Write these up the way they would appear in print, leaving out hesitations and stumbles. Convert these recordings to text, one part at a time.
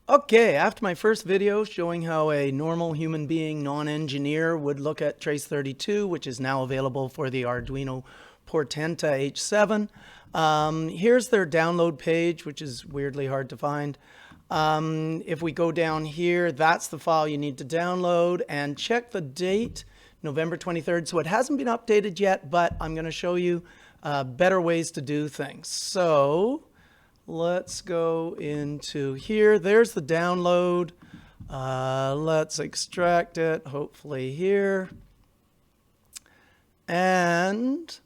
Okay, after my first video showing how a normal human being, non-engineer, would look at Trace32, which is now available for the Arduino Portenta H7, here's their download page, which is weirdly hard to find. If we go down here, that's the file you need to download, and check the date, November 23rd. So it hasn't been updated yet, but I'm going to show you better ways to do things. So let's go into here. There's the download. Let's extract it, hopefully here. And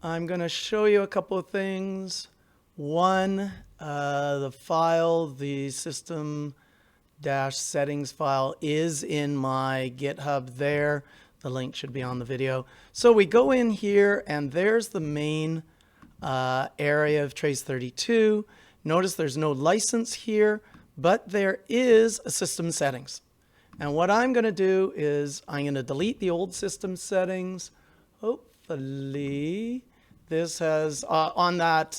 I'm going to show you a couple of things. One, the file, the system-settings file is in my GitHub there. The link should be on the video. So we go in here, and there's the main area of Trace32. Notice there's no license here, but there is a system settings. And what I'm going to do is I'm going to delete the old system settings. Hopefully this has on that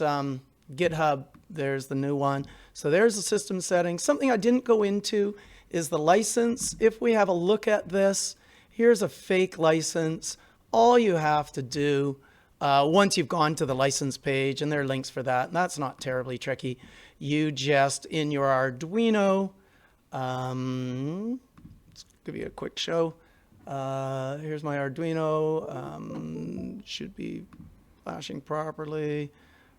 GitHub, there's the new one. So there's the system settings. Something I didn't go into is the license. If we have a look at this, here's a fake license. All you have to do once you've gone to the license page, and there are links for that, and that's not terribly tricky, you just, in your Arduino, let's give you a quick show. Here's my Arduino, should be flashing properly.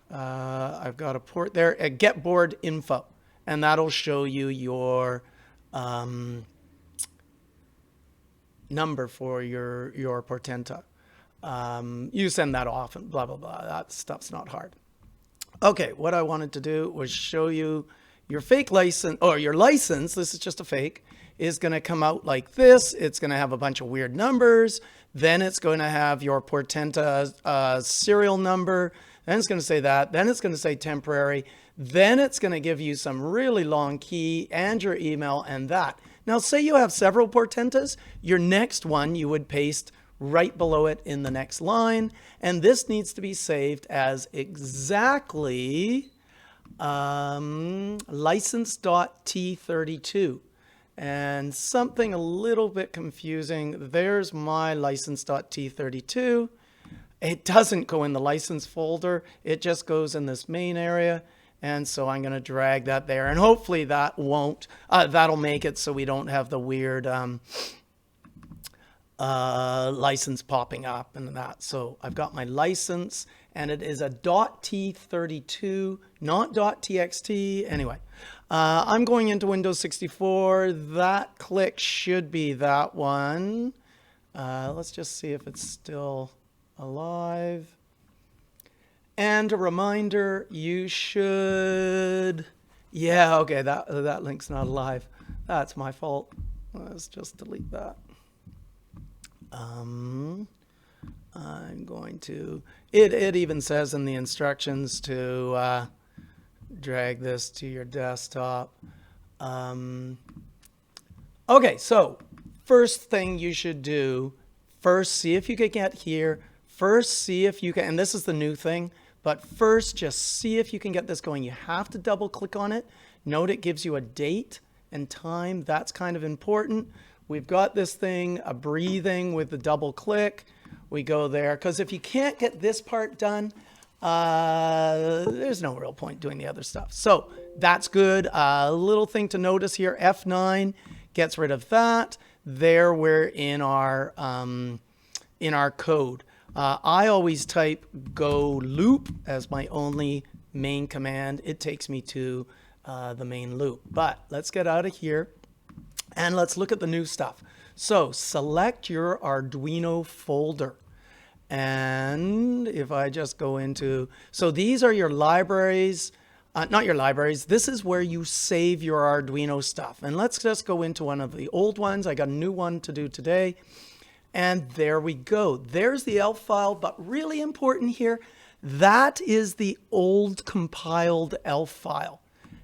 I've got a port there, a get board info, and that'll show you your number for your Portenta. You send that off and blah, blah, blah. That stuff's not hard. Okay, what I wanted to do was show you your fake license, or your license, this is just a fake, is going to come out like this. It's going to have a bunch of weird numbers. Then it's going to have your Portenta serial number. Then it's going to say that. Then it's going to say temporary. Then it's going to give you some really long key and your email and that. Now, say you have several Portentas. Your next one you would paste right below it in the next line. And this needs to be saved as exactly license.t32. And something a little bit confusing. There's my license.t32. It doesn't go in the license folder. It just goes in this main area. And so I'm going to drag that there. And hopefully that won't, that'll make it so we don't have the weird license popping up and that. So I've got my license, and it is a .t32, not .txt. Anyway, I'm going into Windows 64. That click should be that one. Let's just see if it's still alive. And a reminder, you should, yeah, okay, that link's not alive. That's my fault. Let's just delete that. I'm going to, it even says in the instructions to drag this to your desktop. Okay, so first thing you should do, first see if you can get here. First see if you can, and this is the new thing, but first just see if you can get this going. You have to double click on it. Note it gives you a date and time. That's kind of important. We've got this thing, a breathing with the double click. We go there, because if you can't get this part done, there's no real point doing the other stuff. So that's good. A little thing to notice here, F9 gets rid of that. There we're in our code. I always type go loop as my only main command. It takes me to the main loop. But let's get out of here and let's look at the new stuff. So select your Arduino folder. And if I just go into, so these are your libraries, not your libraries. This is where you save your Arduino stuff. And let's just go into one of the old ones. I got a new one to do today. And there we go. There's the ELF file, but really important here, that is the old compiled ELF file.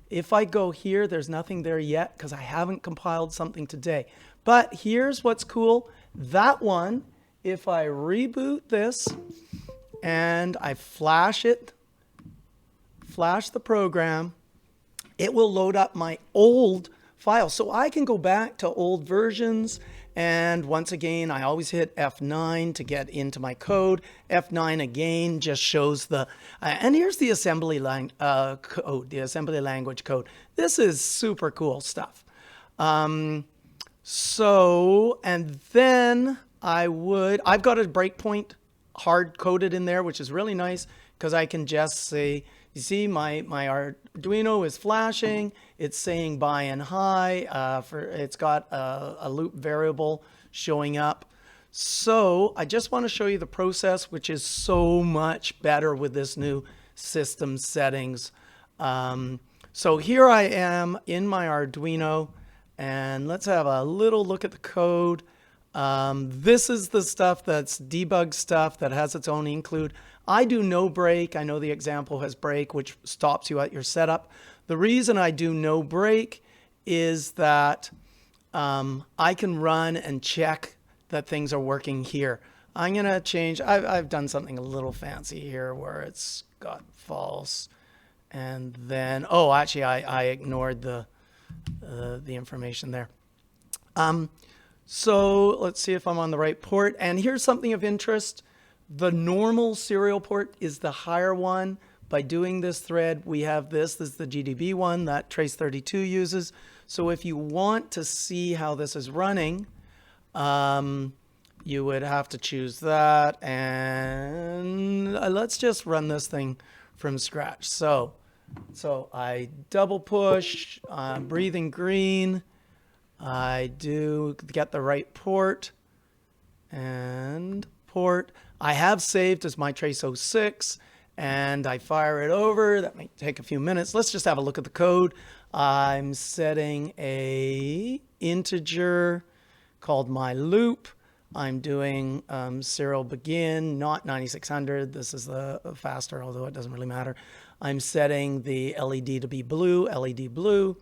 If I go here, there's nothing there yet because I haven't compiled something today. But here's what's cool. That one, if I reboot this and I flash it, flash the program, it will load up my old file. So I can go back to old versions. And once again, I always hit F9 to get into my code. F9 again just shows the, and here's the assembly code, the assembly language code. This is super cool stuff. And then I've got a breakpoint hard coded in there, which is really nice because I can just say, you see my Arduino is flashing. It's saying buy and high. It's got a loop variable showing up. So I just want to show you the process, which is so much better with this new system settings. So here I am in my Arduino, and let's have a little look at the code. This is the stuff that's debug stuff that has its own include. I do no break. I know the example has break, which stops you at your setup. The reason I do no break is that I can run and check that things are working here. I'm going to change. I've done something a little fancy here where it's got false. And then, oh, actually, I ignored the information there. So let's see if I'm on the right port. And here's something of interest. The normal serial port is the higher one. By doing this thread, we have this is the GDB one that TRACE32 uses. So if you want to see how this is running, you would have to choose that. And let's just run this thing from scratch. So I double push, breathing green. I do get the right port and port. I have saved as my trace06 and I fire it over. That might take a few minutes. Let's just have a look at the code. I'm setting a integer called my loop. I'm doing serial begin, not 9600. This is the faster, although it doesn't really matter. I'm setting the LED to be blue, LED blue,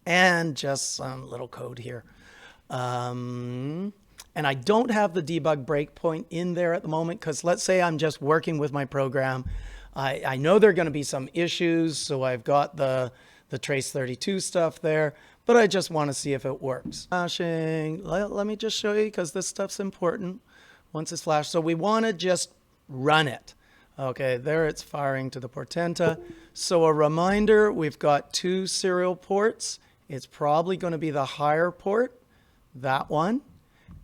and just some little code here. And I don't have the debug breakpoint in there at the moment because let's say I'm just working with my program. I know there are going to be some issues, so I've got the TRACE32 stuff there, but I just want to see if it works. Flashing, let me just show you because this stuff's important once it's flashed. So we want to just run it. Okay, there it's firing to the Portenta. So a reminder, we've got 2 serial ports. It's probably going to be the higher port, that one.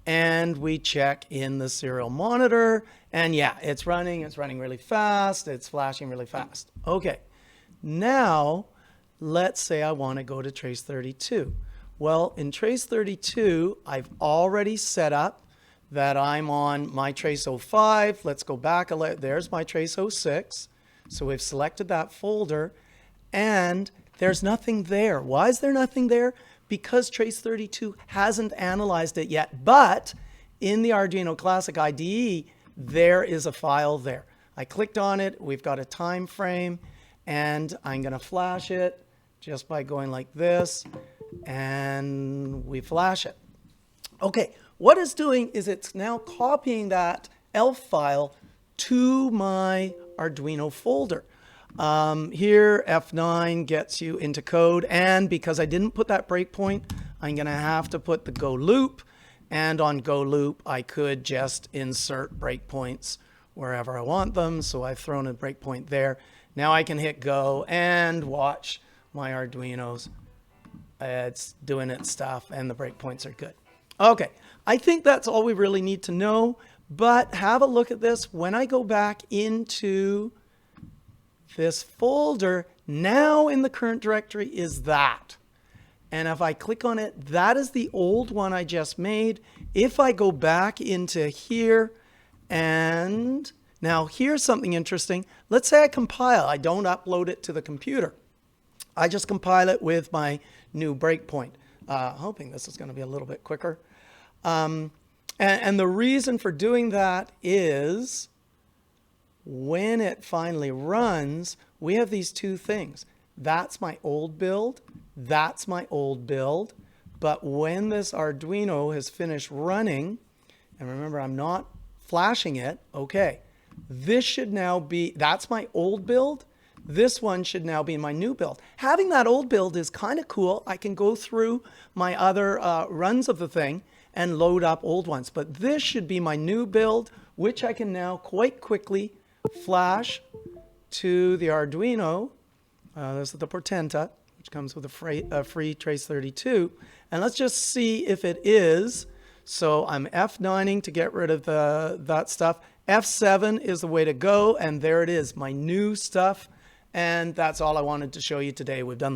And we check in the serial monitor, and yeah, it's running really fast, it's flashing really fast. Okay, now let's say I want to go to TRACE32. Well, in TRACE32, I've already set up that I'm on my trace05. Let's go back, there's my trace06. So we've selected that folder, and there's nothing there. Why is there nothing there? Because TRACE32 hasn't analyzed it yet, but in the Arduino Classic IDE, there is a file there. I clicked on it, we've got a time frame, and I'm gonna flash it just by going like this, and we flash it. Okay, what it's doing is it's now copying that ELF file to my Arduino folder. Here F9 gets you into code, and because I didn't put that breakpoint, I'm gonna have to put the go loop, and on go loop I could just insert breakpoints wherever I want them, so I've thrown a breakpoint there. Now I can hit go and watch my Arduino's, it's doing its stuff and the breakpoints are good. Okay, I think that's all we really need to know, but have a look at this. When I go back into this folder, now in the current directory is that. And if I click on it, that is the old one I just made. If I go back into here, and now here's something interesting. Let's say I compile, I don't upload it to the computer. I just compile it with my new breakpoint. Hoping this is going to be a little bit quicker. And the reason for doing that is when it finally runs, we have these two things. That's my old build. That's my old build. But when this Arduino has finished running, and remember, I'm not flashing it. Okay, this should now be, that's my old build. this one should now be my new build. Having that old build is kind of cool. I can go through my other runs of the thing and load up old ones. But this should be my new build, which I can now quite quickly flash to the Arduino. This is the Portenta, which comes with a free TRACE32. And let's just see if it is. So I'm F9ing to get rid of that stuff. F7 is the way to go. And there it is, my new stuff. And that's all I wanted to show you today. We've done